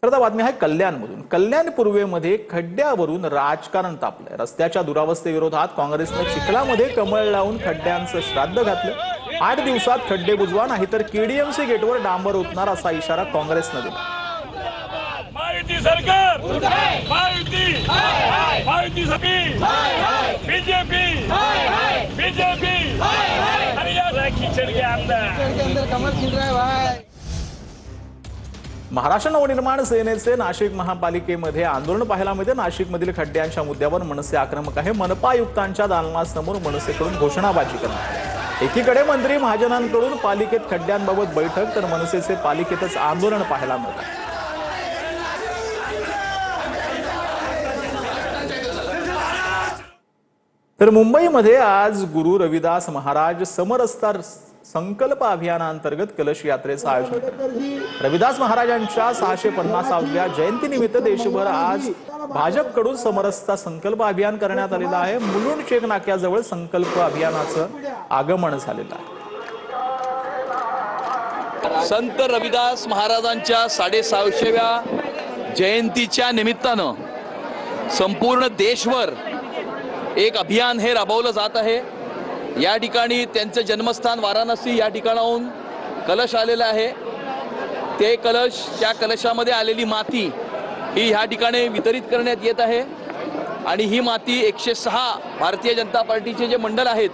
तर आता बातमी आहे कल्याणमधून। कल्याण पूर्वेमध्ये खड्ड्यावरून राजकारण तापलंय। रस्त्याच्या दुरावस्थेविरोधात काँग्रेसने चिखलामध्ये कमळ लावून खड्ड्यांचं श्राद्ध घातलं। 8 दिवसात खड्डे बुजवा नाहीतर केडीएमसी गेटवर डांबर ओतणार असा इशारा काँग्रेसने दिला। महायुती सरकार महायुती बीजेपी अरे यार कीचड़ के अंदर कमल खिल रहा है भाई। महाराष्ट्र नवनिर्माण सेनेचे नाशिक महापालिकेमध्ये आंदोलन पाहायला मिळते। नाशिकमधील खड्ड्यांच्या मुद्द्यावर मनसे आक्रमक आहे। मनपा आयुक्तांच्या दालनासमोर मनसेकडून घोषणाबाजी करण्यात। एकीकडे मंत्री महाजनांकडून पालिकेत खड्ड्यांबाबत बैठक तर मनसेचे पालिकेतच आंदोलन पाहायला मिळते। तर मुंबईमध्ये आज गुरु रविदास महाराज समरसता संकल्प अभियानांतर्गत कलश यात्रेचं आयोजन करण्यात। रविदास महाराजांच्या 650व्या जयंतीनिमित्त देशभर आज भाजपकडून समरसता संकल्प अभियान करण्यात आलेलं आहे। मुलुंड चेक नाक्याजवळ संकल्प अभियानाचं आगमन झालेलं आहे। संत रविदास महाराजांच्या 650व्या जयंतीच्या निमित्तानं संपूर्ण देशभर एक अभियान हे राबवलं जात आहे। या ठिकाणी त्यांचे जन्मस्थान वाराणसी या ठिकाणाहून कलश आलेला आहे। ते कलश, त्या कलशामध्ये आलेली माती ही ह्या ठिकाणी वितरित करण्यात येत आहे आणि ही माती 106 भारतीय जनता पार्टीचे जे मंडळ आहेत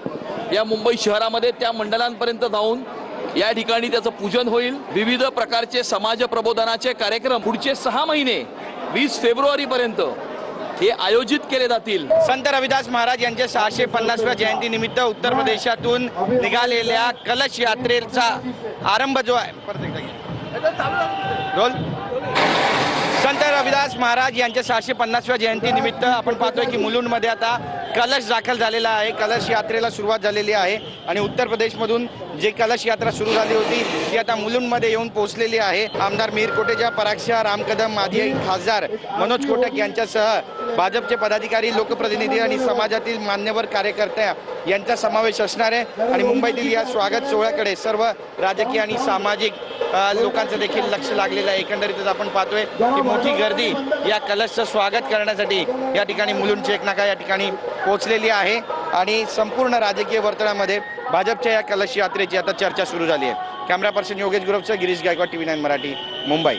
या मुंबई शहरामध्ये त्या मंडळांपर्यंत जाऊन या ठिकाणी त्याचं पूजन होईल। विविध प्रकारचे समाज प्रबोधनाचे कार्यक्रम पुढचे 6 महिने 20 फेब्रुवारीपर्यंत हे आयोजित केले जातील। संत रविदास महाराज यांच्या 650व्या जयंती निमित्त उत्तर प्रदेशातून निघालेल्या कलश यात्रेचा आरंभ जो आहे संत रविदास महाराज यांच्या 650व्या जयंती निमित्त आपण पाहतोय की मुलुंडमध्ये आता कलश दाखल झालेला आहे। कलश यात्रेला सुरुवात झालेली आहे आणि उत्तर प्रदेशमधून जे कलश यात्रा सुरू झाली होती ती आता मुलुंडमध्ये येऊन पोहोचलेली आहे। आमदार मीर कोटेचा पराक्षा, राम कदम, माजी खासदार मनोज कोटक यांच्यासह भाजपचे पदाधिकारी, लोकप्रतिनिधी आणि समाजातील मान्यवर कार्यकर्ते यांचा समावेश असणार आहे आणि मुंबईतील या स्वागत सोहळ्याकडे सर्व राजकीय आणि सामाजिक लोकांचं देखील लक्ष लागलेलं आहे। एकंदरीतच आपण पाहतोय की मोठी गर्दी या कलशचं स्वागत करण्यासाठी या ठिकाणी मुलुंड चेक नाका या ठिकाणी पोहोचलेली आहे आणि संपूर्ण राजकीय वर्तुळामध्ये भाजपच्या या कलश यात्रेची आता चर्चा सुरू झाली आहे। कॅमेरा पर्सन योगेश गुरवचा, गिरीश गायकवाड, TV9 मराठी, मुंबई।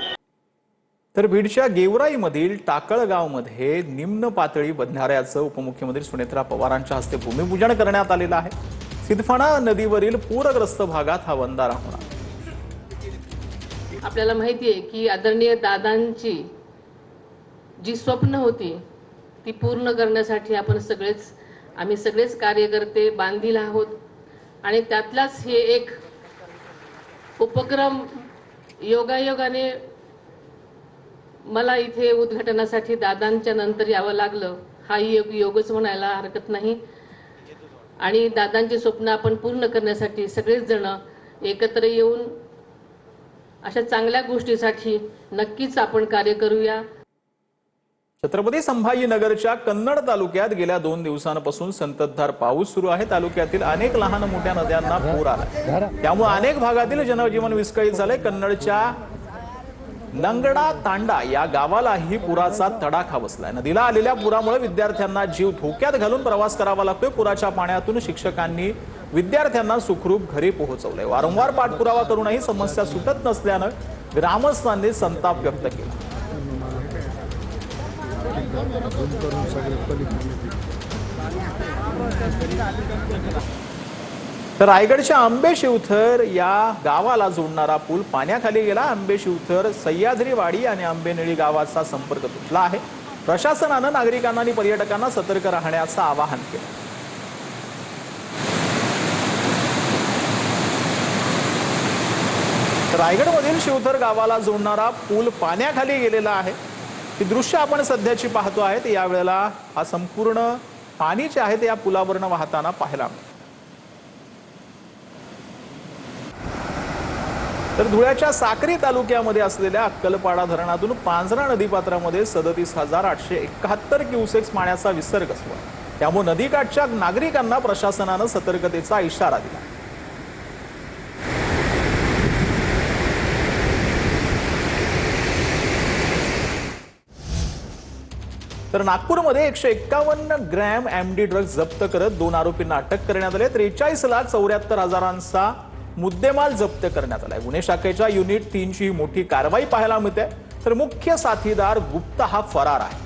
तर बीडच्या गेवराईमधील टाकळगावमध्ये निम्न पातळी बंधाऱ्याचं उपमुख्यमंत्री सुनेत्रा पवारांच्या हस्ते भूमिपूजन करण्यात आलेलं आहे। सिद्धफणा नदीवरील पूरग्रस्त भागात हा बंधारा होणार। आपल्याला माहिती आहे की आदरणीय दादांची जी स्वप्न होती ती पूर्ण करण्यासाठी आम्ही सगळेच कार्यकर्ते बांधील आहोत आणि त्यातलाच हे एक उपक्रम योगायोगाने मला इथे उद्घाटनासाठी दादांच्या नंतर यावं लागलं। हा योगच म्हणायला हरकत नाही आणि दादांची स्वप्न आपण पूर्ण करण्यासाठी सगळेच जण एकत्र येऊन अशा चांगल्या गोष्टीसाठी नक्कीच आपण कार्य करूया। छत्रपती संभाजीनगरच्या कन्नड तालुक्यात गेल्या 2 दिवसांपासून संततधार पाऊस सुरू आहे। तालुक्यातील अनेक लहान मोठ्या नद्यांना पूर आला, त्यामुळे अनेक भागातील जनजीवन विस्कळीत झाले। कन्नडच्या नंगडा तांडा या गावालाही पुराचा तडाखा बसलाय। नदीला आलेल्या पुरामुळे विद्यार्थ्यांना जीव धोक्यात घालून प्रवास करावा लागतोय। पुराच्या पाण्यातून शिक्षकांनी विद्यार्थ्यांना सुखरूप घरी पोहोचवलंय। वारंवार पाठपुरावा करूनही समस्या सुटत नसल्यानं ग्रामस्थांनी संताप व्यक्त केला। तर रायगडच्या आंबे शिवथर या गावाला जोडणारा पूल पाण्याखाली गेला। आंबे शिवथर, सह्याद्रीवाडी आणि आंबेनळी गावाचा संपर्क तुटला आहे। प्रशासनानं नागरिकांना आणि पर्यटकांना सतर्क राहण्याचं आवाहन केलं। रायगडमधील शिवथर गावाला जोडणारा पूल पाण्याखाली गेलेला आहे। ही दृश्य आपण सध्याची पाहतो आहे। यावेळेला हा संपूर्ण पाणी जे आहे ते या पुलावरनं वाहताना पाहायला मिळतं। तर धुळ्याच्या साक्री तालुक्यामध्ये असलेल्या अक्कलपाडा धरणातून पांझरा नदीपात्रामध्ये 37,871 क्युसेक्स पाण्याचा विसर्ग सुरू आहे। त्यामुळे नदीकाठच्या नागरिकांना प्रशासनानं सतर्कतेचा इशारा दिला। तर नागपूरमध्ये 151 ग्रॅम एमडी ड्रग्ज जप्त करत 2 आरोपींना अटक करण्यात आली. 43,74,000चा मुद्देमाल जप्त करण्यात आलाय. गुन्हे शाखेच्या युनिट 3 ची मोठी कारवाई पाहायला मिळते. तर मुख्य साथीदार गुप्ता हा फरार आहे.